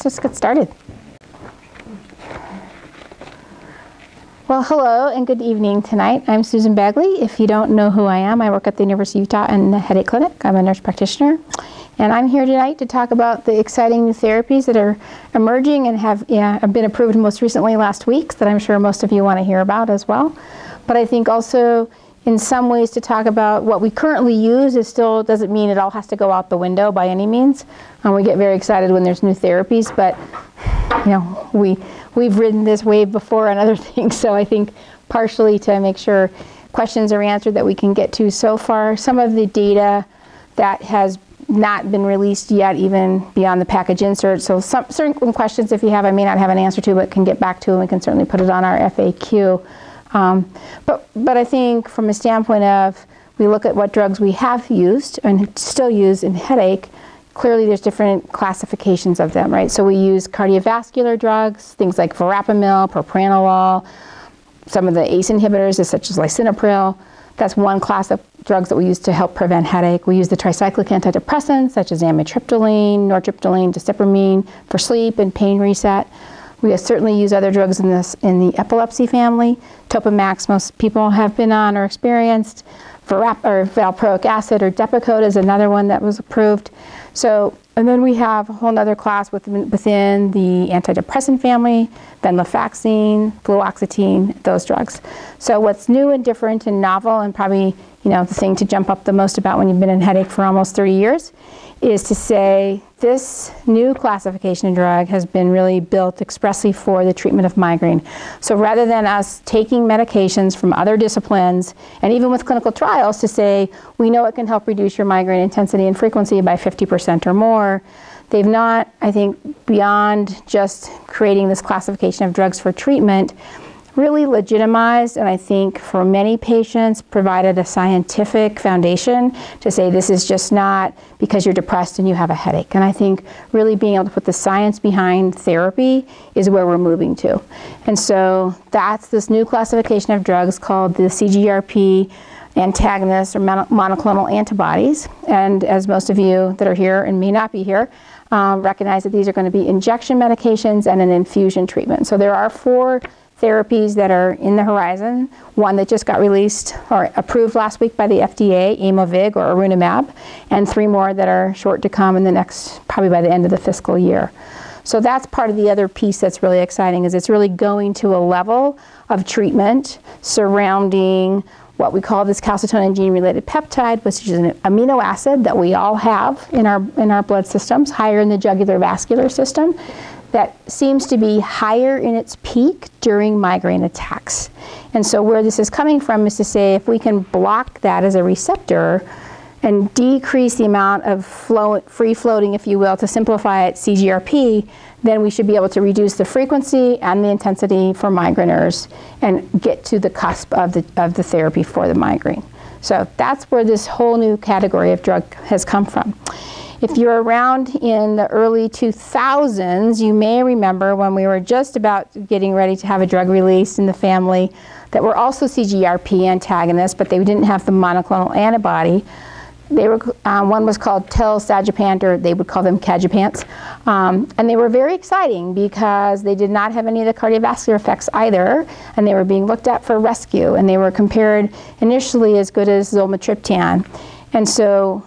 just get started. Well, hello and good evening tonight. I'm Susan Baggaley. If you don't know who I am, I work at the University of Utah in the headache clinic. I'm a nurse practitioner. And I'm here tonight to talk about the exciting new therapies that are emerging and have been approved most recently last week that I'm sure most of you want to hear about as well. But I think also in some ways to talk about what we currently use is still doesn't mean it all has to go out the window by any means. We get very excited when there's new therapies, but you know, we've ridden this wave before on other things, so I think partially to make sure questions are answered that we can get to so far. Some of the data that has not been released yet, even beyond the package insert. So some certain questions, if you have, I may not have an answer to, but can get back to, and we can certainly put it on our FAQ. But I think from a standpoint of, we look at what drugs we have used and still use in headache, clearly there's different classifications of them, right? So we use cardiovascular drugs, things like verapamil, propranolol, some of the ACE inhibitors, such as lisinopril. That's one class of drugs that we use to help prevent headache. We use the tricyclic antidepressants, such as amitriptyline, nortriptyline, desipramine for sleep and pain reset. We certainly use other drugs in the epilepsy family. Topamax, most people have been on or experienced. Valproic acid or Depakote is another one that was approved. So, and then we have a whole other class within the antidepressant family, venlafaxine, fluoxetine, those drugs. So what's new and different and novel, and probably the thing to jump up the most about when you've been in headache for almost 30 years, is to say this new classification of drug has been really built expressly for the treatment of migraine. So rather than us taking medications from other disciplines, and even with clinical trials, to say we know it can help reduce your migraine intensity and frequency by 50% or more, they've not, I think, beyond just creating this classification of drugs for treatment, really legitimized, and I think for many patients provided a scientific foundation to say this is just not because you're depressed and you have a headache. And I think really being able to put the science behind therapy is where we're moving to. And so that's this new classification of drugs called the CGRP antagonists or monoclonal antibodies. And as most of you that are here and may not be here recognize that these are going to be injection medications and an infusion treatment. So there are 4 therapies that are in the horizon. One that just got released or approved last week by the FDA, Aimovig or Arunimab, and 3 more that are short to come in the next, probably by the end of the fiscal year. So that's part of the other piece that's really exciting, is it's really going to a level of treatment surrounding what we call this calcitonin gene-related peptide, which is an amino acid that we all have in our blood systems, higher in the jugular vascular system, that seems to be higher in its peak during migraine attacks. And so where this is coming from is to say if we can block that as a receptor and decrease the amount of free floating, if you will, to simplify it, CGRP, then we should be able to reduce the frequency and the intensity for migraineurs and get to the cusp of the therapy for the migraine. So that's where this whole new category of drug has come from. If you're around in the early 2000s, you may remember when we were just about getting ready to have a drug released in the family that were also CGRP antagonists, but they didn't have the monoclonal antibody. They were, one was called telsagepant, or they would call them Cagipants, and they were very exciting because they did not have any of the cardiovascular effects either, and they were being looked at for rescue, and they were compared initially as good as zolmitriptan. And so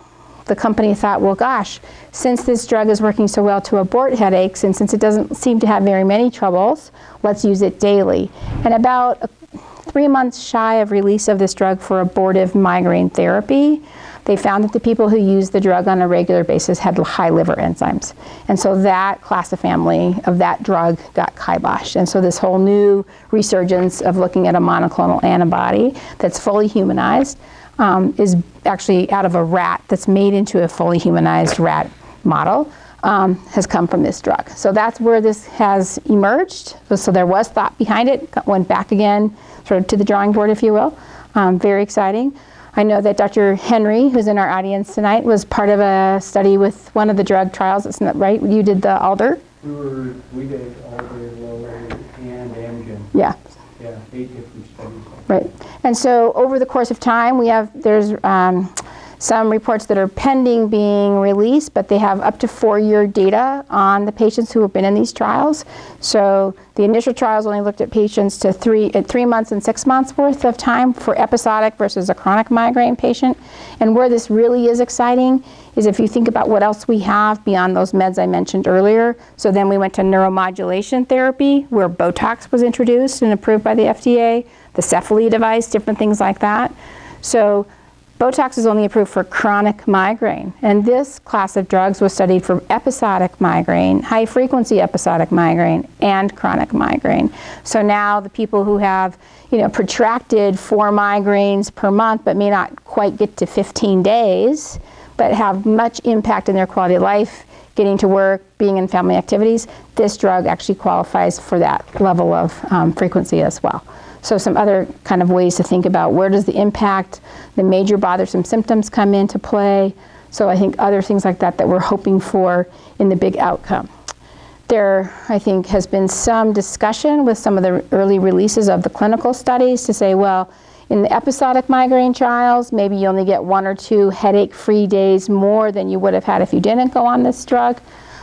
the company thought, well, gosh, since this drug is working so well to abort headaches, and since it doesn't seem to have very many troubles, let's use it daily. And about 3 months shy of release of this drug for abortive migraine therapy, they found that the people who used the drug on a regular basis had high liver enzymes. And so that class of family of that drug got kiboshed. And so this whole new resurgence of looking at a monoclonal antibody that's fully humanized is actually out of a rat that's made into a fully humanized rat model, has come from this drug. So that's where this has emerged. So there was thought behind it, went back again sort of to the drawing board, if you will. Very exciting. I know that Dr. Henry, who's in our audience tonight, was part of a study with one of the drug trials. Isn't that right? You did the Alder? We did Alder, Lower, and Amgen. Yeah. Yeah, 8 different studies. Right. And so over the course of time, there's some reports that are pending being released, but they have up to 4-year data on the patients who have been in these trials. So the initial trials only looked at patients to 3 months and 6 months worth of time for episodic versus a chronic migraine patient. And where this really is exciting is if you think about what else we have beyond those meds I mentioned earlier. So then we went to neuromodulation therapy, where Botox was introduced and approved by the FDA, the Cephally device, different things like that. So Botox is only approved for chronic migraine, and this class of drugs was studied for episodic migraine, high-frequency episodic migraine, and chronic migraine. So now the people who have, protracted 4 migraines per month but may not quite get to 15 days, but have much impact in their quality of life, getting to work, being in family activities, this drug actually qualifies for that level of frequency as well. So some other kind of ways to think about where does the impact, the major bothersome symptoms come into play. So I think other things like that we're hoping for in the big outcome. There, I think, has been some discussion with some of the early releases of the clinical studies to say, well, in the episodic migraine trials, maybe you only get 1 or 2 headache-free days more than you would have had if you didn't go on this drug.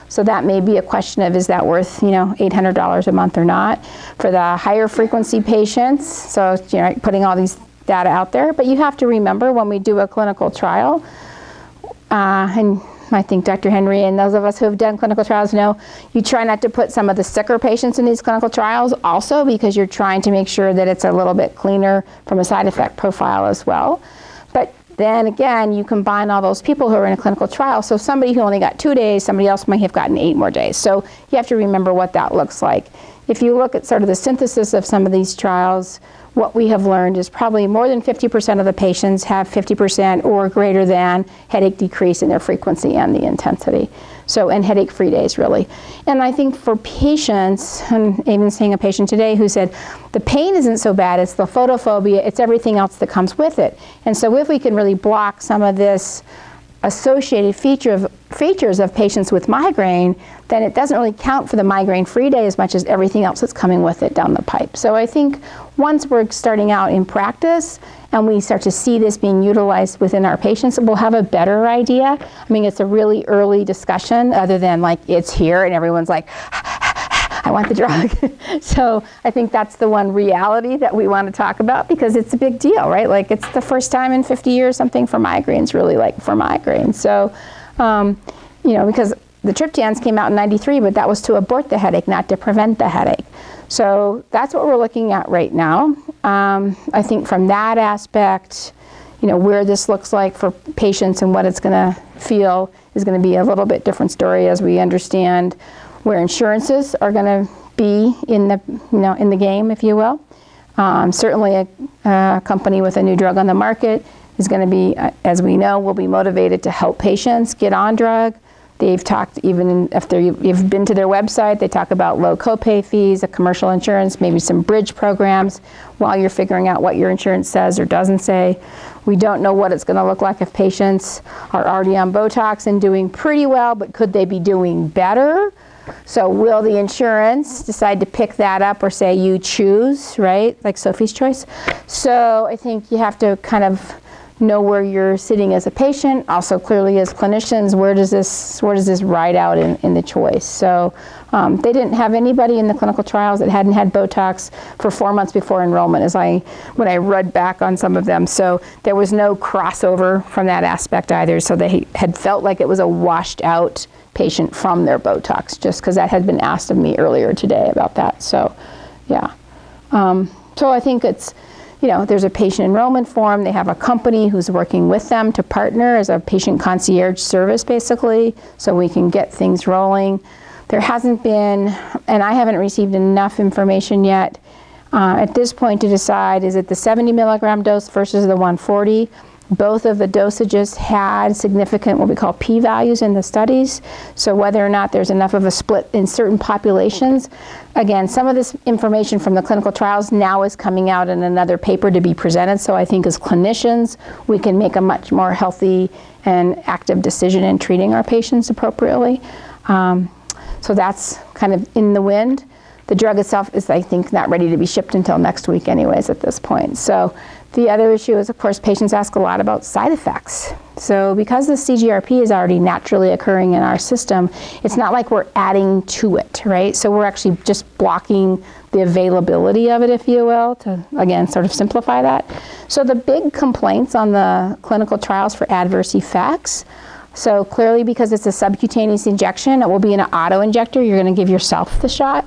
So that may be a question of, is that worth, $800 a month or not? For the higher frequency patients, so, putting all these data out there. But you have to remember when we do a clinical trial, and I think Dr. Henry and those of us who have done clinical trials know, you try not to put some of the sicker patients in these clinical trials also, because you're trying to make sure that it's a little bit cleaner from a side effect profile as well. But then again, you combine all those people who are in a clinical trial. So somebody who only got 2 days, somebody else might have gotten 8 more days. So you have to remember what that looks like. If you look at sort of the synthesis of some of these trials, what we have learned is probably more than 50% of the patients have 50% or greater than headache decrease in their frequency and the intensity. So, and headache-free days, really. And I think for patients, I'm even seeing a patient today who said, the pain isn't so bad, it's the photophobia, it's everything else that comes with it. And so if we can really block some of this associated features of patients with migraine, then it doesn't really count for the migraine-free day as much as everything else that's coming with it down the pipe. So I think once we're starting out in practice and we start to see this being utilized within our patients, we'll have a better idea. I mean, it's a really early discussion, other than like it's here and everyone's like, I want the drug. So I think that's the one reality that we want to talk about, because it's a big deal, right? Like, it's the first time in 50 years something for migraines really like for migraines. So, because the triptans came out in '93, but that was to abort the headache, not to prevent the headache. So that's what we're looking at right now. I think from that aspect, where this looks like for patients and what it's going to feel is going to be a little bit different story as we understand where insurances are going to be in the game, if you will. Certainly a company with a new drug on the market is going to be, as we know, will be motivated to help patients get on drug. They've talked, even if you've been to their website, they talk about low copay fees, a commercial insurance, maybe some bridge programs while you're figuring out what your insurance says or doesn't say. We don't know what it's going to look like if patients are already on Botox and doing pretty well, but could they be doing better? So will the insurance decide to pick that up or say you choose, right? Like Sophie's Choice. So I think you have to kind of know where you're sitting as a patient, also clearly as clinicians, where does this ride out in the choice. So they didn't have anybody in the clinical trials that hadn't had Botox for 4 months before enrollment, when I read back on some of them. So there was no crossover from that aspect either. So they had felt like it was a washed out patient from their Botox, just because that had been asked of me earlier today about that. So yeah. So I think it's, there's a patient enrollment form. They have a company who's working with them to partner as a patient concierge service, basically, so we can get things rolling. There hasn't been, and I haven't received enough information yet at this point to decide, is it the 70 milligram dose versus the 140? Both of the dosages had significant, what we call p-values in the studies. So whether or not there's enough of a split in certain populations. Again, some of this information from the clinical trials now is coming out in another paper to be presented. So I think as clinicians, we can make a much more healthy and active decision in treating our patients appropriately. So that's kind of in the wind. The drug itself is, I think, not ready to be shipped until next week anyways at this point. So the other issue is, of course, patients ask a lot about side effects. So because the CGRP is already naturally occurring in our system, it's not like we're adding to it, right? So we're actually just blocking the availability of it, if you will, to, again, sort of simplify that. So the big complaints on the clinical trials for adverse effects, so clearly because it's a subcutaneous injection, it will be an auto-injector. You're going to give yourself the shot.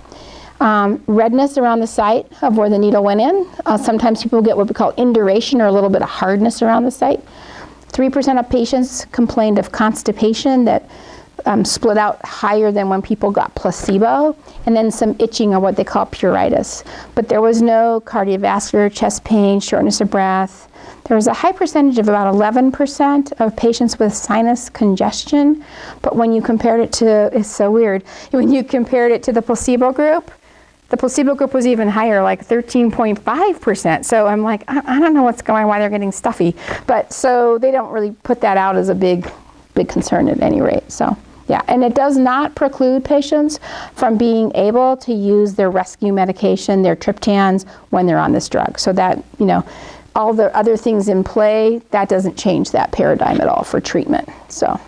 Redness around the site of where the needle went in. Sometimes people get what we call induration, or a little bit of hardness around the site. 3% of patients complained of constipation that split out higher than when people got placebo, and then some itching, or what they call pruritus. But there was no cardiovascular, chest pain, shortness of breath. There was a high percentage of about 11% of patients with sinus congestion, but when you compared it to, it's so weird, when you compared it to the placebo group was even higher, like 13.5%. So I'm like, I don't know what's going on, why they're getting stuffy. But so they don't really put that out as a big concern at any rate. So yeah, and it does not preclude patients from being able to use their rescue medication, their triptans, when they're on this drug. So that, you know, all the other things in play, that doesn't change that paradigm at all for treatment. So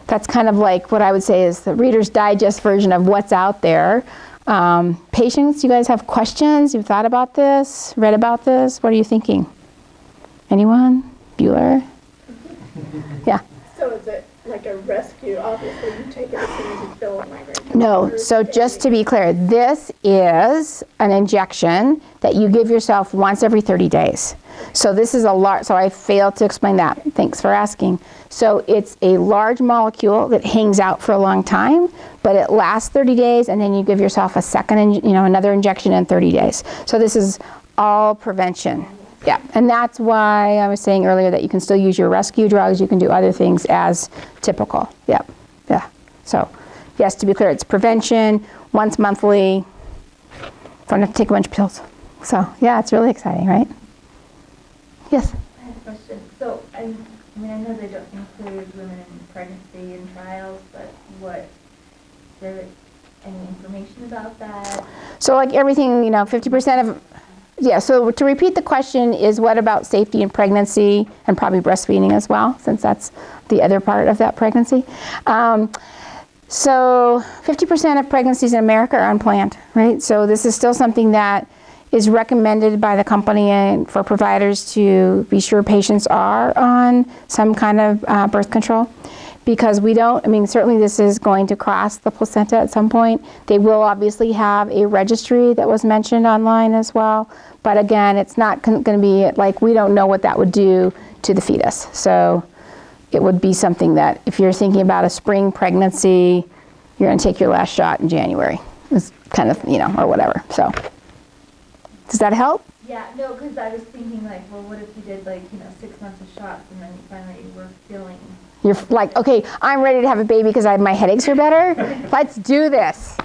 that's kind of like what I would say is the Reader's Digest version of what's out there. Patients, you guys have questions? You've thought about this? Read about this? What are you thinking? Anyone? Bueller? Yeah. So is it like a rescue? Obviously, you take it as soon as you feel a migraine. No, so just to be clear, this is an injection that you give yourself once every 30 days. So this is a large, so I failed to explain that. Thanks for asking. So it's a large molecule that hangs out for a long time, but it lasts 30 days, and then you give yourself a second, another injection in 30 days. So this is all prevention. Yeah, and that's why I was saying earlier that you can still use your rescue drugs. You can do other things as typical. Yep, yeah. So yes, to be clear, it's prevention, once monthly. Don't have to take a bunch of pills. So yeah, it's really exciting, right? Yes? I have a question. So, I mean, I know they don't include women in pregnancy in trials, but is there any information about that? So like everything, 50% of, yeah, so to repeat the question is, what about safety in pregnancy and probably breastfeeding as well, since that's the other part of that pregnancy. So 50% of pregnancies in America are unplanned, right? So this is still something that is recommended by the company and for providers to be sure patients are on some kind of birth control, because we don't, certainly this is going to cross the placenta at some point. They will obviously have a registry that was mentioned online as well, but again, it's not going to be like, we don't know what that would do to the fetus. So it would be something that if you're thinking about a spring pregnancy, you're going to take your last shot in January. It's kind of, or whatever. So does that help? Yeah, no, because I was thinking like, well, what if you did 6 months of shots and then finally you were feeling... You're like, okay, I'm ready to have a baby because my headaches are better. Let's do this.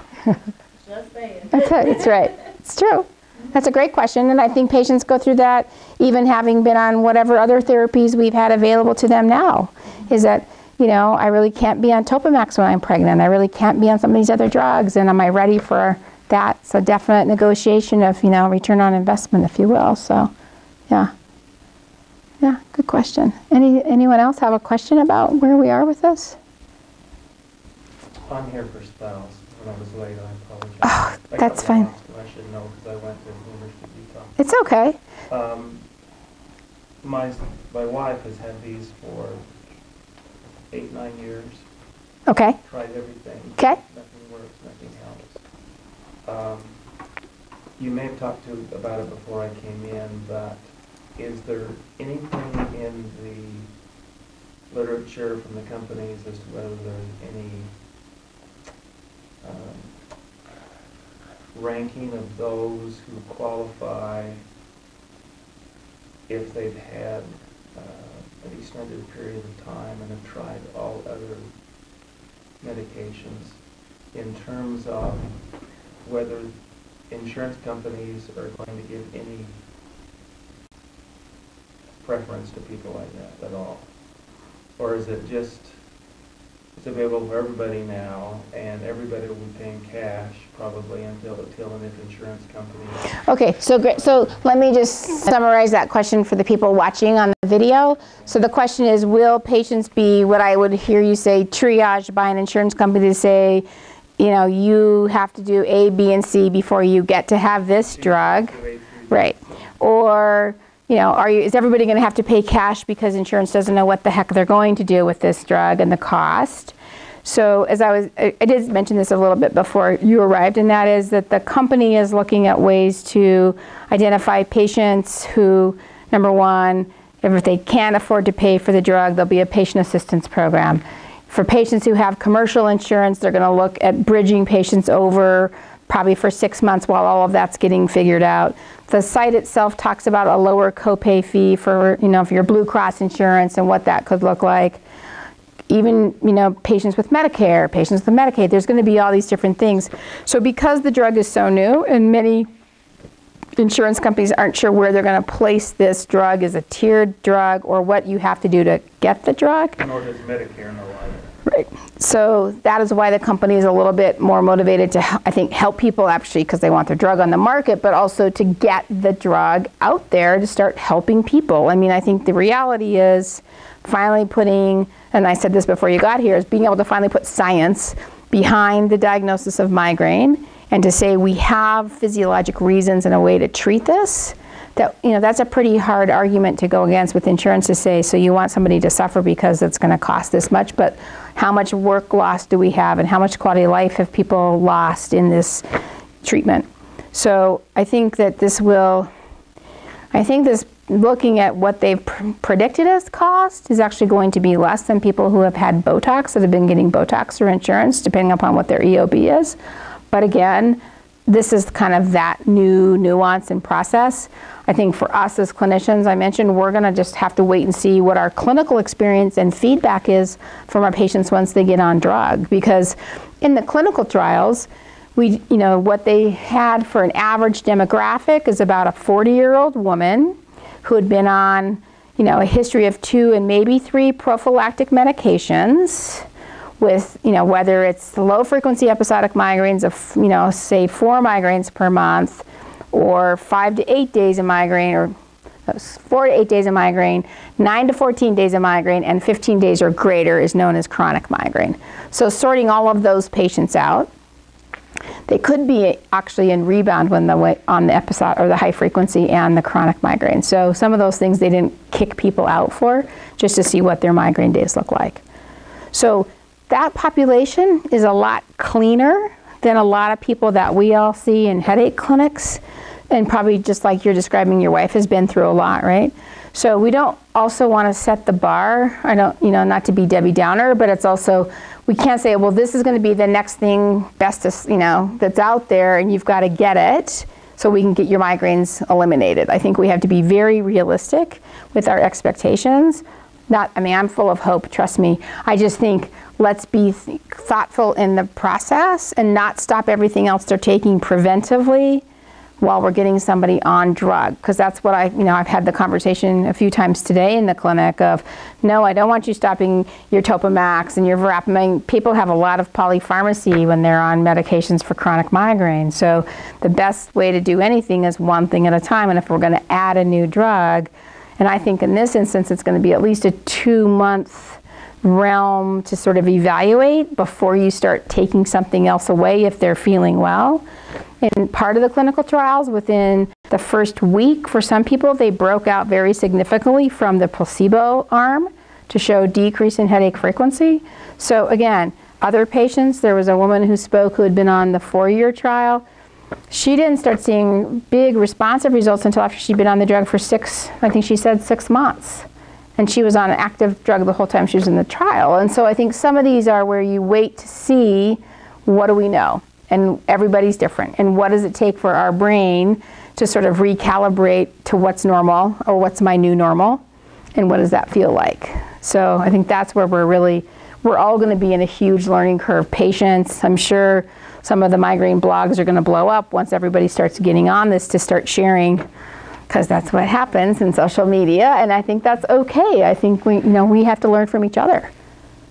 Just saying. That's right. It's true. That's a great question, and I think patients go through that even having been on whatever other therapies we've had available to them now, is that, I really can't be on Topamax when I'm pregnant. I really can't be on some of these other drugs, and am I ready for that? So definite negotiation of, return on investment, if you will. So, yeah. Yeah, good question. Anyone else have a question about where we are with this? I'm here for spouse. When I was late, I apologize. Oh, that's fine. I should know because I went to the University of Utah. It's okay. My wife has had these for 8-9 years. Okay. Tried everything. Okay. Nothing works. Nothing helps. You may have talked about it before I came in, but is there anything in the literature from the companies as to whether there's any ranking of those who qualify if they've had an extended period of time and have tried all other medications, in terms of whether insurance companies are going to give any preference to people like that at all? Or is it just it's available for everybody now, and everybody will be paying cash probably until and if insurance companies. Okay, so great. So let me just summarize that question for the people watching on the video. So the question is, will patients be, what I would hear you say, triaged by an insurance company to say, you know, you have to do A, B, and C before you get to have this drug, right? Or, you know, is everybody going to have to pay cash because insurance doesn't know what the heck they're going to do with this drug and the cost? So as I did mention this a little bit before you arrived, and that is that the company is looking at ways to identify patients who, number one, if they can't afford to pay for the drug, there'll be a patient assistance program. For patients who have commercial insurance, they're going to look at bridging patients over probably for 6 months while all of that's getting figured out. The site itself talks about a lower copay fee for, you know, for your Blue Cross insurance and what that could look like. Even, you know, patients with Medicare, patients with Medicaid, there's going to be all these different things. So because the drug is so new and many insurance companies aren't sure where they're going to place this drug as a tiered drug or what you have to do to get the drug. Nor does Medicare know either. Right. So that is why the company is a little bit more motivated to, I think, help people actually because they want their drug on the market, but also to get the drug out there to start helping people. I mean, I think the reality is finally putting, and I said this before you got here, is being able to finally put science behind the diagnosis of migraine and to say we have physiologic reasons and a way to treat this. That, you know, that's a pretty hard argument to go against with insurance to say, so you want somebody to suffer because it's going to cost this much, but how much work loss do we have and how much quality of life have people lost in this treatment? So I think that this looking at what they've predicted as cost is actually going to be less than people who have had Botox that have been getting Botox or insurance, depending upon what their EOB is. But again, this is kind of that new nuance and process. I think for us as clinicians, I mentioned, we're going to just have to wait and see what our clinical experience and feedback is from our patients once they get on drug. Because in the clinical trials, what they had for an average demographic is about a 40-year-old woman who had been on, a history of 2 and maybe 3 prophylactic medications with, whether it's low frequency episodic migraines of, say 4 migraines per month, or 5 to 8 days of migraine, or 4 to 8 days of migraine, 9 to 14 days of migraine, and 15 days or greater is known as chronic migraine. So sorting all of those patients out, they could be actually in rebound when on the episode or the high frequency and the chronic migraine. So some of those things they didn't kick people out for, just to see what their migraine days look like. So that population is a lot cleaner than a lot of people that we all see in headache clinics, and probably just like you're describing, your wife has been through a lot, right? So we don't also want to set the bar. I don't, not to be Debbie Downer, but it's also, we can't say, well, this is going to be the next thing bestest, that's out there, and you've got to get it so we can get your migraines eliminated. I think we have to be very realistic with our expectations. I'm full of hope, trust me. I just think let's be thoughtful in the process and not stop everything else they're taking preventively while we're getting somebody on drug. Because that's what I've had the conversation a few times today in the clinic of, no, I don't want you stopping your Topamax and your Verapamil. People have a lot of polypharmacy when they're on medications for chronic migraine. So the best way to do anything is one thing at a time. And if we're going to add a new drug, and I think in this instance it's going to be at least a 2-month realm to sort of evaluate before you start taking something else away if they're feeling well. In part of the clinical trials, within the first week, for some people, they broke out very significantly from the placebo arm to show decrease in headache frequency. So again, other patients, there was a woman who spoke who had been on the 4-year trial. She didn't start seeing big responsive results until after she'd been on the drug for 6 months. And she was on an active drug the whole time she was in the trial. And so I think some of these are where you wait to see, what do we know? And everybody's different. And what does it take for our brain to sort of recalibrate to what's normal, or what's my new normal? And what does that feel like? So I think that's where we're all going to be in a huge learning curve. Patients, I'm sure some of the migraine blogs are going to blow up once everybody starts getting on this to start sharing, because that's what happens in social media, and I think that's okay. I think we have to learn from each other.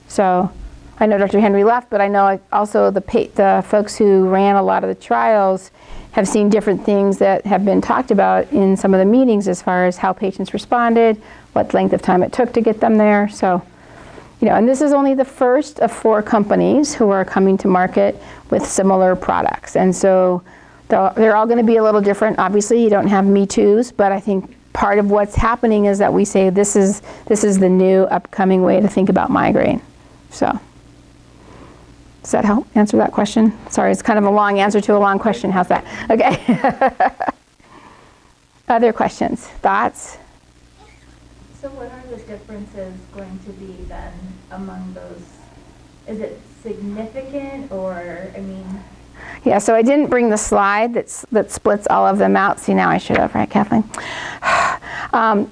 So I know Dr. Henry left, but I know also the folks who ran a lot of the trials have seen different things that have been talked about in some of the meetings as far as how patients responded, what length of time it took to get them there. So, you know, and this is only the first of 4 companies who are coming to market with similar products. And so they're all going to be a little different. Obviously, you don't have Me Too's, but I think part of what's happening is that we say this is the new upcoming way to think about migraine. So, does that help answer that question? Sorry, it's kind of a long answer to a long question. How's that? Okay. Other questions, thoughts? So what are the differences going to be then among those? Is it significant, or, I mean? Yeah, so I didn't bring the slide that splits all of them out. See, now I should have, right, Kathleen?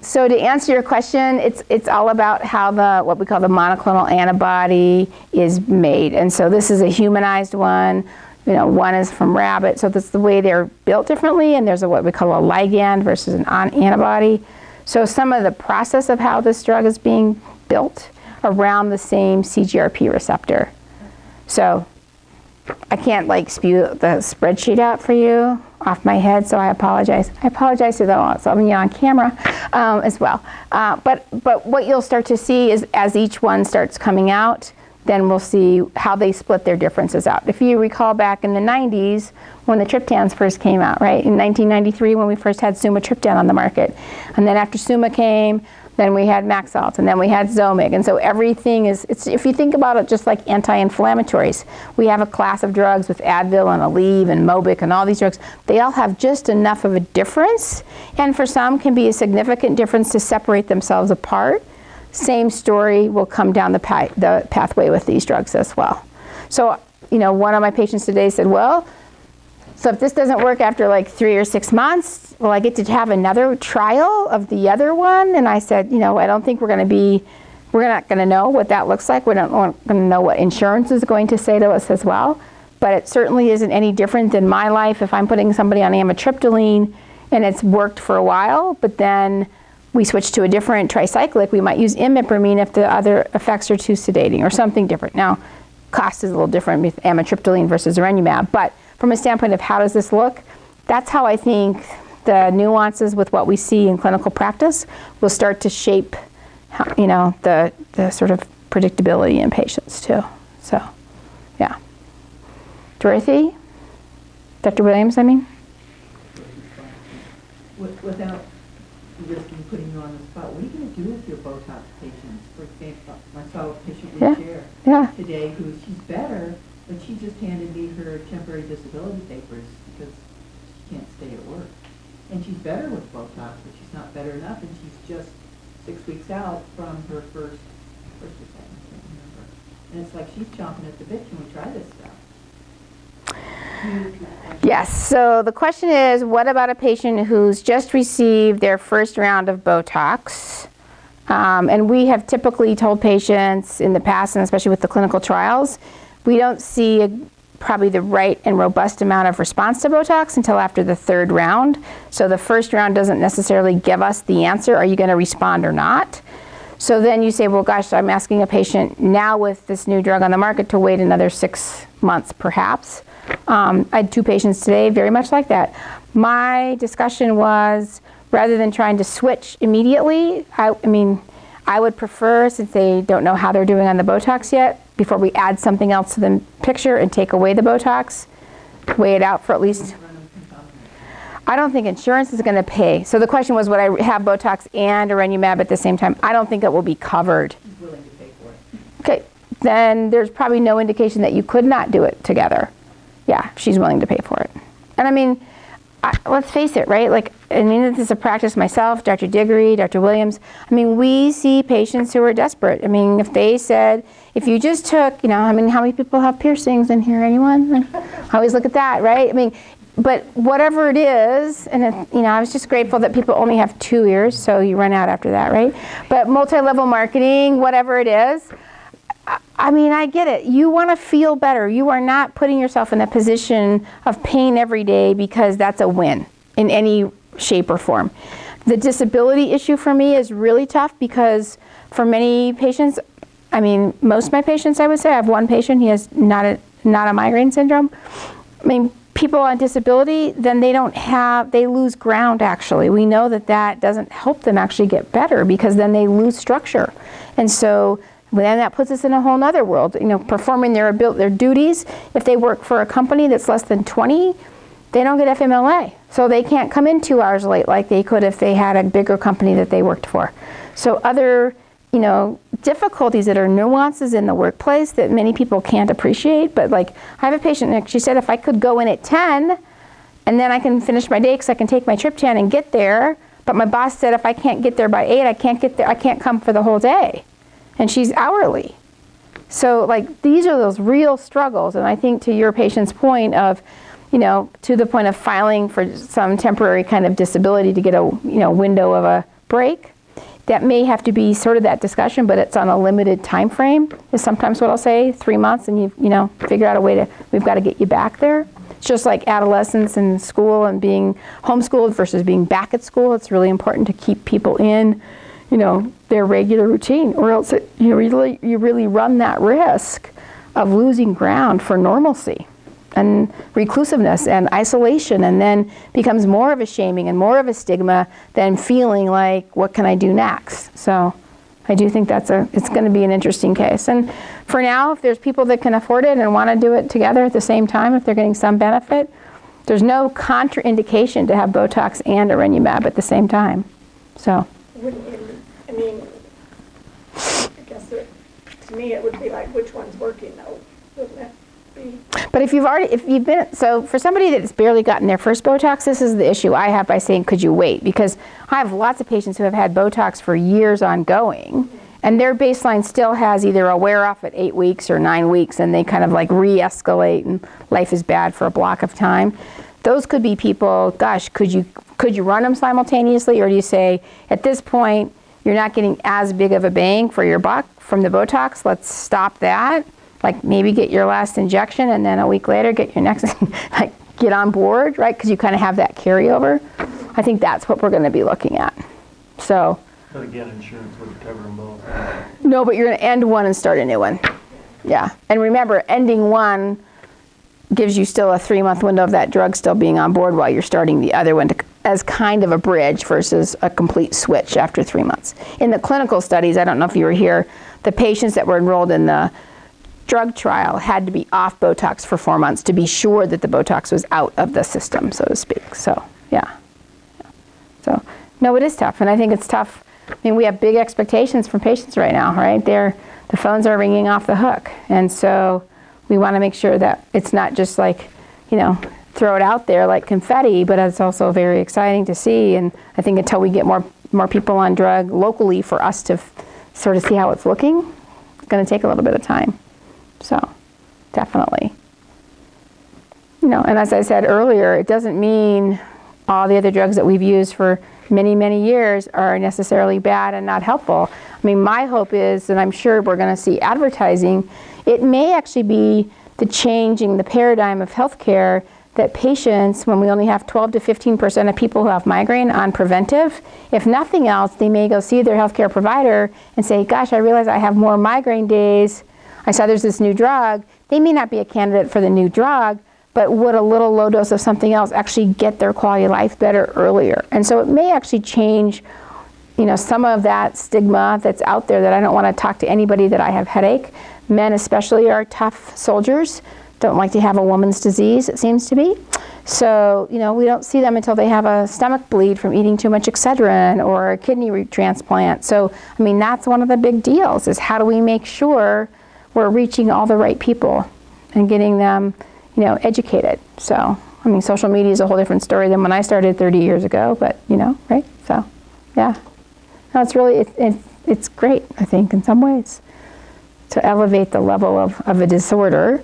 So to answer your question, it's all about how what we call the monoclonal antibody is made. And so this is a humanized one. You know, one is from rabbit. So that's the way they're built differently. And there's what we call a ligand versus an antibody. So some of the process of how this drug is being built around the same CGRP receptor. So I can't like spew the spreadsheet out for you off my head, so I apologize. I apologize to those of you on camera as well. But what you'll start to see is as each one starts coming out, then we'll see how they split their differences out. If you recall back in the 90s when the triptans first came out, right? In 1993 when we first had sumatriptan on the market. And then after Suma came, then we had Maxalt, and then we had Zomig. And so everything is, if you think about it just like anti-inflammatories, we have a class of drugs with Advil and Aleve and Mobic and all these drugs. They all have just enough of a difference, and for some can be a significant difference to separate themselves apart. Same story will come down the pathway with these drugs as well. So, you know, one of my patients today said, well, so if this doesn't work after like 3 or 6 months, will I get to have another trial of the other one? And I said, you know, I don't think we're not going to know what that looks like. We're not going to know what insurance is going to say to us as well. But it certainly isn't any different than my life if I'm putting somebody on amitriptyline and it's worked for a while, but then we switch to a different tricyclic. We might use imipramine if the other effects are too sedating or something different. Now, cost is a little different with amitriptyline versus Erenumab, but from a standpoint of how does this look, that's how I think the nuances with what we see in clinical practice will start to shape, you know, the sort of predictability in patients too. So, yeah. Dorothy? Dr. Williams, I mean? Without risking putting you on the spot, what are you going to do with your Botox patients? For example, I saw a patient in chair today who she's better, but she just handed me her temporary disability papers because she can't stay at work. And she's better with Botox, but she's not better enough, and she's just 6 weeks out from her first or second, I can't remember. And it's like she's chomping at the bit. Can we try this stuff? Yes, so the question is, what about a patient who's just received their first round of Botox? And we have typically told patients in the past, and especially with the clinical trials, we don't see probably the right and robust amount of response to Botox until after the 3rd round. So the first round doesn't necessarily give us the answer, are you going to respond or not? So then you say, well, gosh, I'm asking a patient now with this new drug on the market to wait another 6 months perhaps. I had 2 patients today, very much like that. My discussion was, rather than trying to switch immediately, I mean, I would prefer, since they don't know how they're doing on the Botox yet, before we add something else to the picture and take away the Botox, weigh it out for at least, I don't think insurance is going to pay. So the question was, would I have Botox and Erenumab at the same time? I don't think it will be covered. She's willing to pay for it. Okay, then there's probably no indication that you could not do it together. Yeah, she's willing to pay for it. And I mean, let's face it, right? Like, I mean, this is a practice myself, Dr. Diggory, Dr. Williams. I mean, we see patients who are desperate. I mean, if they said, if you just took, you know, I mean, how many people have piercings in here? Anyone? I always look at that, right? I mean, but whatever it is, and it, you know, I was just grateful that people only have 2 ears, so you run out after that, right? But multi-level marketing, whatever it is, I mean, I get it. You want to feel better. You are not putting yourself in a position of pain every day because that's a win in any shape or form. The disability issue for me is really tough because for many patients, I mean, most of my patients, I would say, I have one patient, he has not a migraine syndrome. I mean, people on disability, then they lose ground actually. We know that that doesn't help them actually get better because then they lose structure. And so then that puts us in a whole nother world, you know, performing their duties. If they work for a company that's less than 20, they don't get FMLA. So they can't come in 2 hours late like they could if they had a bigger company that they worked for. So other, you know, difficulties that are nuances in the workplace that many people can't appreciate. But like, I have a patient, she said if I could go in at 10 and then I can finish my day because I can take my trip 10 and get there. But my boss said if I can't get there by 8, I can't get there, I can't come for the whole day. And she's hourly. So like, these are those real struggles. And I think to your patient's point of, you know, to the point of filing for some temporary kind of disability to get a, you know, window of a break, that may have to be sort of that discussion, but it's on a limited time frame, is sometimes what I'll say, 3 months, and you know, figure out a way to, we've got to get you back there. It's just like adolescence and school and being homeschooled versus being back at school. It's really important to keep people in, you know, their regular routine, or else you really run that risk of losing ground for normalcy and reclusiveness and isolation, and then becomes more of a shaming and more of a stigma than feeling like, what can I do next? So I do think it's going to be an interesting case. And for now, if there's people that can afford it and want to do it together at the same time, if they're getting some benefit, there's no contraindication to have Botox and Arenumab at the same time. So. I mean, I guess to me it would be like, which one's working though, wouldn't it be? But if you've been, so for somebody that's barely gotten their first Botox, this is the issue I have by saying, could you wait? Because I have lots of patients who have had Botox for years ongoing, and their baseline still has either a wear off at 8 weeks or 9 weeks, and they kind of like re-escalate, and life is bad for a block of time. Those could be people, gosh, could you run them simultaneously, or do you say, at this point, you're not getting as big of a bang for your buck from the Botox, let's stop that. Like maybe get your last injection and then a week later get your next, like get on board, right? Because you kind of have that carryover. I think that's what we're going to be looking at. So. But again, insurance would cover them both. No, but you're going to end one and start a new one. Yeah. And remember, ending one gives you still a 3-month window of that drug still being on board while you're starting the other one as kind of a bridge versus a complete switch after 3 months. In the clinical studies, I don't know if you were here, the patients that were enrolled in the drug trial had to be off Botox for 4 months to be sure that the Botox was out of the system, so to speak. So, yeah. So, no, it is tough, and I think it's tough. I mean, we have big expectations from patients right now, right? The phones are ringing off the hook, and so we want to make sure that it's not just like, you know, throw it out there like confetti, but it's also very exciting to see. And I think until we get more people on drug locally for us to sort of see how it's looking, it's going to take a little bit of time. So, definitely. You know, and as I said earlier, it doesn't mean all the other drugs that we've used for many, many years are necessarily bad and not helpful. I mean, my hope is, and I'm sure we're going to see advertising, it may actually be the changing the paradigm of healthcare that patients, when we only have 12 to 15% of people who have migraine on preventive, if nothing else, they may go see their healthcare provider and say, gosh, I realize I have more migraine days. I saw there's this new drug. They may not be a candidate for the new drug, but would a little low dose of something else actually get their quality of life better earlier? And so it may actually change, you know, some of that stigma that's out there that I don't want to talk to anybody that I have headache. Men especially are tough soldiers, don't like to have a woman's disease, it seems to be. So, you know, we don't see them until they have a stomach bleed from eating too much Excedrin or a kidney transplant. So, I mean, that's one of the big deals, is how do we make sure we're reaching all the right people and getting them, you know, educated. So, I mean, social media is a whole different story than when I started 30 years ago, but, you know, right? So, yeah. No, it's really, it's great, I think, in some ways, to elevate the level of a disorder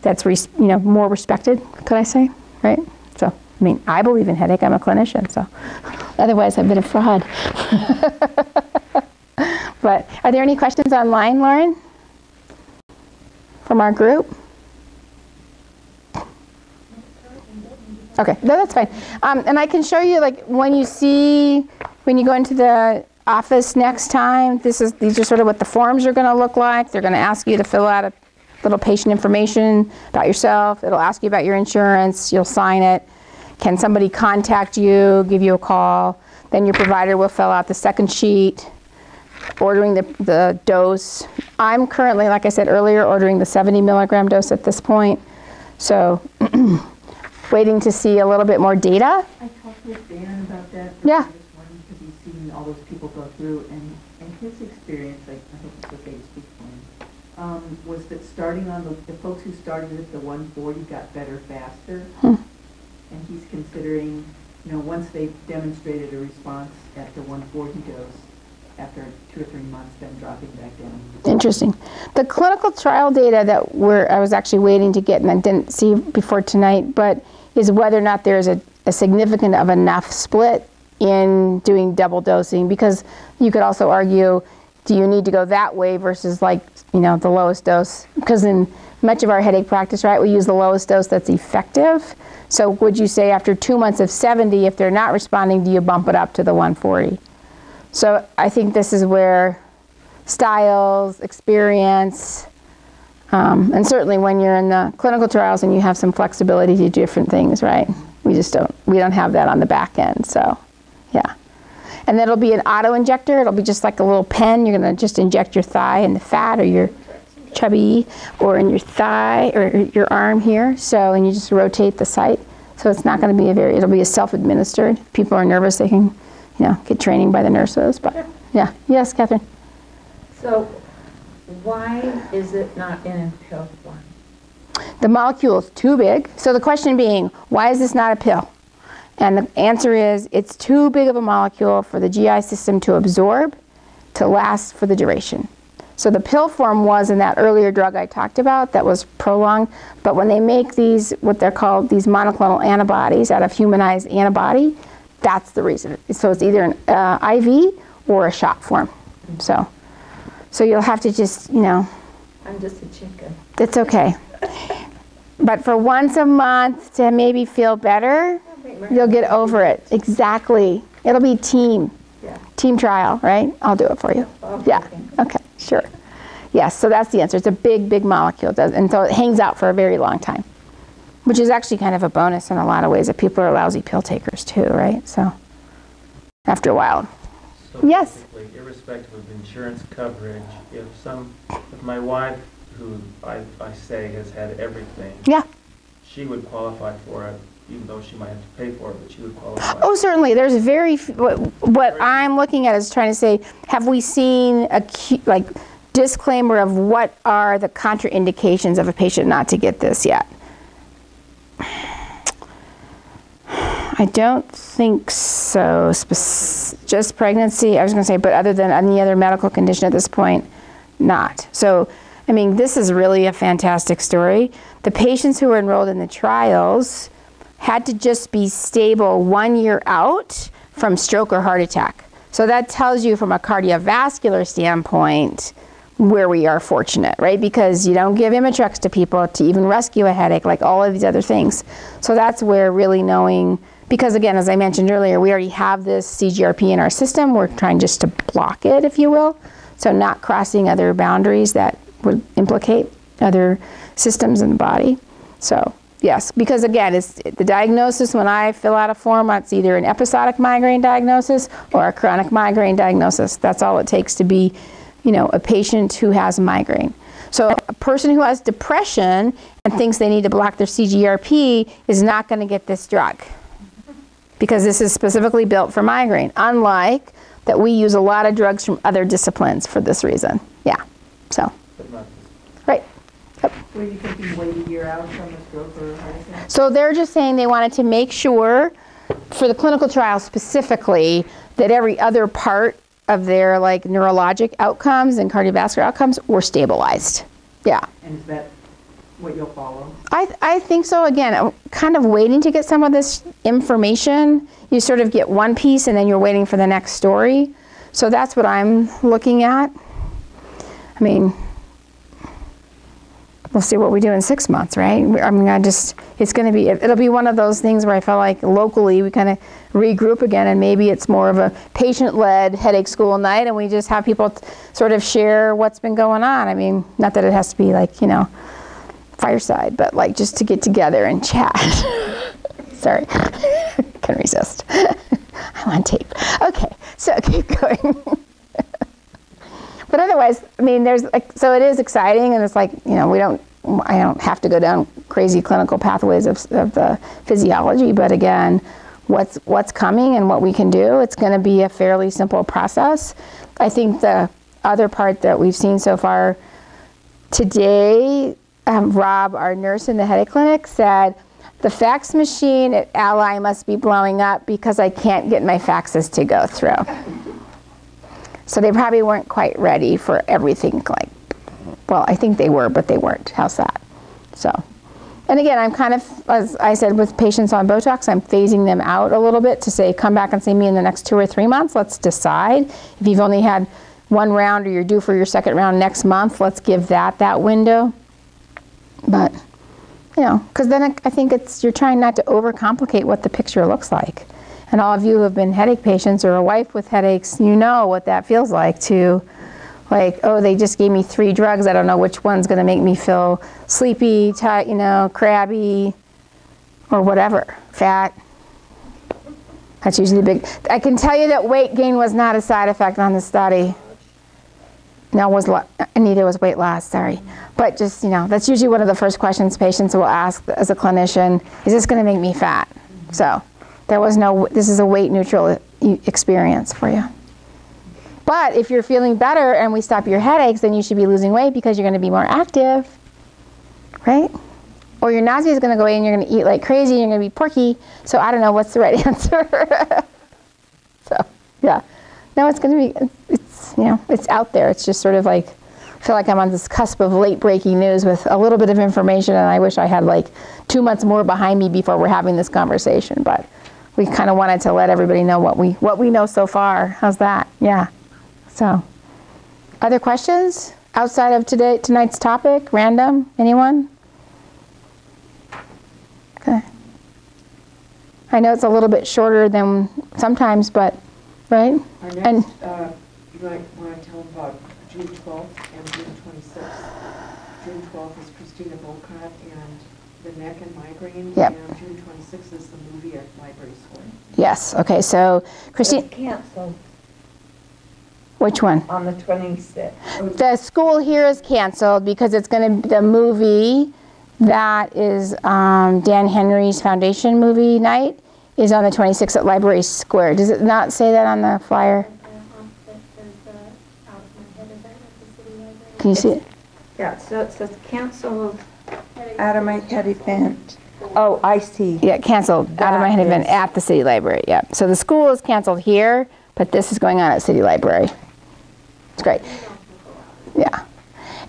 that's, you know, more respected, could I say, right? So, I mean, I believe in headache. I'm a clinician, so otherwise I've been a fraud. But are there any questions online, Lauren, from our group? Okay, no, that's fine. And I can show you, like, when you go into the office next time, these are sort of what the forms are going to look like. They're going to ask you to fill out a little patient information about yourself. It'll ask you about your insurance. You'll sign it. Can somebody contact you, give you a call? Then your provider will fill out the second sheet, ordering the dose. I'm currently, like I said earlier, ordering the 70 milligram dose at this point. So waiting to see a little bit more data. I talked with Dan about that. Yeah. This morning because he's seen all those people go through, and his experience, like, I think it's okay to speak for him, was that starting on the folks who started at the 140 got better faster. And he's considering, once they've demonstrated a response at the 140 dose, after 2 or 3 months, then dropping back down. Interesting. The clinical trial data that I was actually waiting to get, and I didn't see before tonight, but is whether or not there's a significant of enough split in doing double dosing, because you could also argue, do you need to go that way versus the lowest dose? Because in much of our headache practice, right, we use the lowest dose that's effective. So would you say after 2 months of 70, if they're not responding, do you bump it up to the 140? So I think this is where styles, experience, and certainly when you're in the clinical trials and you have some flexibility to do different things, right? We don't have that on the back end, so yeah. And that'll be an auto injector. It'll be just like a little pen. You're gonna just inject your thigh in the fat, or your chubby, or in your thigh, or your arm here. So, and you just rotate the site. So it's not gonna be it'll be a self-administered. If people are nervous, they can, get training by the nurses, but yeah. Yes, Catherine? So why is it not in a pill form? The molecule is too big. So the question being, why is this not a pill? And the answer is, it's too big of a molecule for the GI system to absorb, to last for the duration. So the pill form was in that earlier drug I talked about that was prolonged, but when they make these, what they're called, these monoclonal antibodies out of humanized antibody, that's the reason. So it's either an IV or a shot form. So you'll have to just, I'm just a chicken. It's okay. But for once a month to maybe feel better, you'll get over it. Exactly. It'll be team trial, right? I'll do it for you. Yeah. Okay. Sure. Yes. So that's the answer. It's a big, big molecule, and so it hangs out for a very long time, which is actually kind of a bonus in a lot of ways if people are lousy pill takers too, right? So after a while. So yes. Irrespective of insurance coverage, if my wife, who I say has had everything, she would qualify for it, even though she might have to pay for it, but she would qualify. Oh, certainly. There's what I'm looking at is trying to say, have we seen a disclaimer of what are the contraindications of a patient not to get this yet? I don't think so. Just pregnancy, I was going to say, but other than any other medical condition at this point, not. So, I mean, this is really a fantastic story. The patients who were enrolled in the trials had to just be stable 1 year out from stroke or heart attack. So that tells you from a cardiovascular standpoint where we are fortunate, right? Because you don't give Imitrex to people to even rescue a headache, like all of these other things. So that's where really knowing, because again, as I mentioned earlier, we already have this CGRP in our system. We're trying just to block it, if you will. So not crossing other boundaries that would implicate other systems in the body. So yes, because again, it's the diagnosis. When I fill out a form, it's either an episodic migraine diagnosis or a chronic migraine diagnosis. That's all it takes to be, a patient who has migraine. So a person who has depression and thinks they need to block their CGRP is not going to get this drug, because this is specifically built for migraine, unlike that we use a lot of drugs from other disciplines for this reason. Yeah, so, right. Yep. Were you thinking wait a year out from a stroke or a heart attack? So they're just saying they wanted to make sure, for the clinical trial specifically, that every other part of their neurologic outcomes and cardiovascular outcomes were stabilized. Yeah. And is that what you'll follow? I think so. Again, I'm kind of waiting to get some of this information. You sort of get one piece and then you're waiting for the next story. So that's what I'm looking at. I mean, we'll see what we do in 6 months, right? I mean, it's going to be, it'll be one of those things where I feel like locally we kind of regroup again, and maybe it's more of a patient-led headache school night, and we just have people sort of share what's been going on. I mean, not that it has to be like, you know, fireside, but like just to get together and chat. Sorry, can resist. I'm on tape. Okay, so keep going. But otherwise, I mean, there's like, so it is exciting, and it's like, you know, I don't have to go down crazy clinical pathways of the physiology, but again, what's coming and what we can do, it's going to be a fairly simple process. I think the other part that we've seen so far today, Rob, our nurse in the headache clinic, said, the fax machine at Ally must be blowing up because I can't get my faxes to go through. So they probably weren't quite ready for everything, like, well, I think they were, but they weren't. How's that? So, and again, I'm kind of, as I said, with patients on Botox, I'm phasing them out a little bit to say, come back and see me in the next 2 or 3 months. Let's decide. If you've only had 1 round or you're due for your 2nd round next month, let's give that window. But, you know, because then I think you're trying not to overcomplicate what the picture looks like. And all of you who have been headache patients or a wife with headaches, you know what that feels like to, like, oh, they just gave me 3 drugs. I don't know which one's going to make me feel sleepy, tight, you know, crabby, or whatever, fat. That's usually the big. I can tell you that weight gain was not a side effect on the study. No, neither was weight loss, sorry. But just, you know, that's usually one of the first questions patients will ask as a clinician, is this going to make me fat? So there was no, this is a weight neutral experience for you. But if you're feeling better and we stop your headaches, then you should be losing weight because you're going to be more active, right? Or your nausea is going to go away and you're going to eat like crazy and you're going to be porky. So I don't know what's the right answer. So, yeah. No, it's going to be, it's, you know, it's out there. It's just sort of like, I feel like I'm on this cusp of late breaking news with a little bit of information, and I wish I had like 2 months more behind me before we're having this conversation. But we kind of wanted to let everybody know what we know so far. How's that? Yeah. So, other questions outside of tonight's topic? Random? Anyone? Okay. I know it's a little bit shorter than sometimes, but, right? Our next, you might want to tell them about June 12th and June 26th. June 12th is Christina Volcott and the neck and migraine. Yep. And June 26th is the movie at Library Square. Yes. Okay. So, Christine. It's canceled Which one? on the 26th. The school here is canceled because it's going to, the movie that is Dan Henry's Foundation movie night is on the 26th at Library Square. Does it not say that on the flyer? Can you see it? Yeah, so it says canceled out of my head event. Oh, I see. Yeah, canceled out of my head event at the City Library. Yeah. So the school is canceled here, but this is going on at City Library. It's great. Yeah.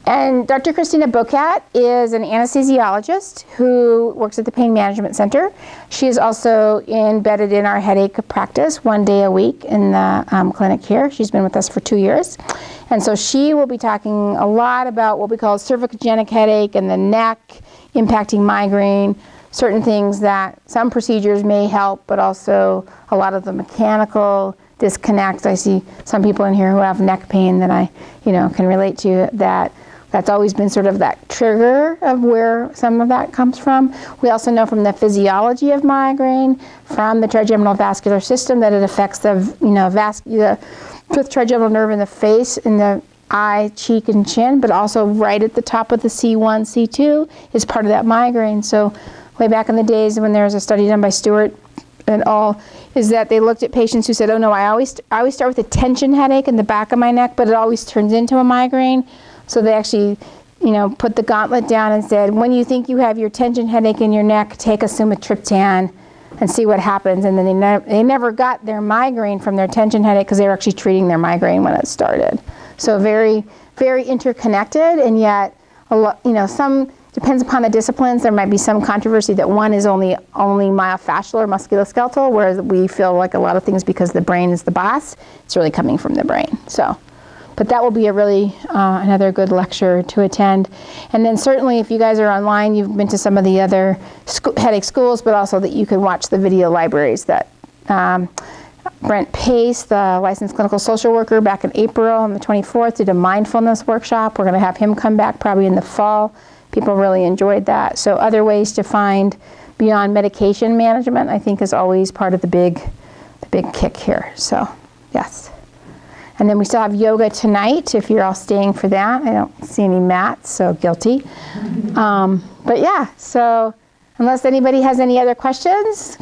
And Dr. Christina Bocat is an anesthesiologist who works at the Pain Management Center. She is also embedded in our headache practice 1 day a week in the clinic here. She's been with us for 2 years. And so she will be talking a lot about what we call cervicogenic headache and the neck impacting migraine, certain things that some procedures may help, but also a lot of the mechanical disconnects. I see some people in here who have neck pain that I, can relate to that's always been sort of that trigger of where some of that comes from. We also know from the physiology of migraine, from the trigeminal vascular system, that it affects the, the fifth trigeminal nerve in the face, in the eye, cheek, and chin, but also right at the top of the C1, C2 is part of that migraine. So way back in the days when there was a study done by Stewart and all, is that they looked at patients who said, oh no, I always start with a tension headache in the back of my neck, but it always turns into a migraine. So they actually, put the gauntlet down and said, when you think you have your tension headache in your neck, take a sumatriptan and see what happens. And then they never got their migraine from their tension headache because they were actually treating their migraine when it started. So very, very interconnected, and yet, some depends upon the disciplines. There might be some controversy that one is only myofascial or musculoskeletal, whereas we feel like a lot of things, because the brain is the boss, it's really coming from the brain. So but that will be a really another good lecture to attend. And then certainly if you guys are online, you've been to some of the other headache schools, but also that you can watch the video libraries that Brent Pace, the licensed clinical social worker, back in April on the 24th, did a mindfulness workshop. We're going to have him come back probably in the fall. People really enjoyed that. So other ways to find beyond medication management, I think, is always part of the big kick here. So, yes. And then we still have yoga tonight, if you're all staying for that. I don't see any mats, so guilty. But yeah, so unless anybody has any other questions.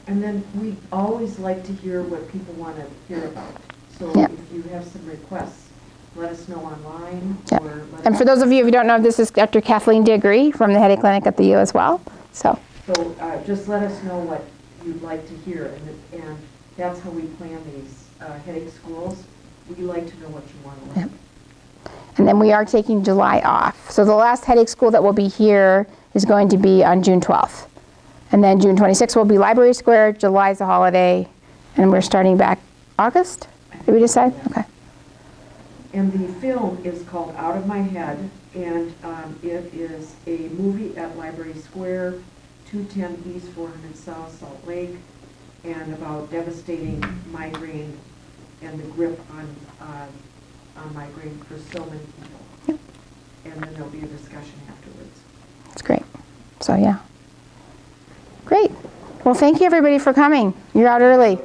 And then we always like to hear what people want to hear about. So Yep. if you have some requests, let us know online. Yep. Or let And us for those of you who don't know, this is Dr. Kathleen Diggory from the Headache Clinic at the U as well. So just let us know what you'd like to hear, and that's how we plan these headache schools. We like to know what you want to learn. Yep. And then we are taking July off. So the last headache school that will be here is going to be on June 12th. And then June 26th will be Library Square, July's a holiday, and we're starting back August? Did we decide? Okay. And the film is called Out of My Head, and it is a movie at Library Square, 210 East 400 South, Salt Lake, and about devastating migraine and the grip on migraine for so many people. Yep. And then there'll be a discussion afterwards. That's great. So yeah. Great. Well, thank you everybody for coming. You're out early.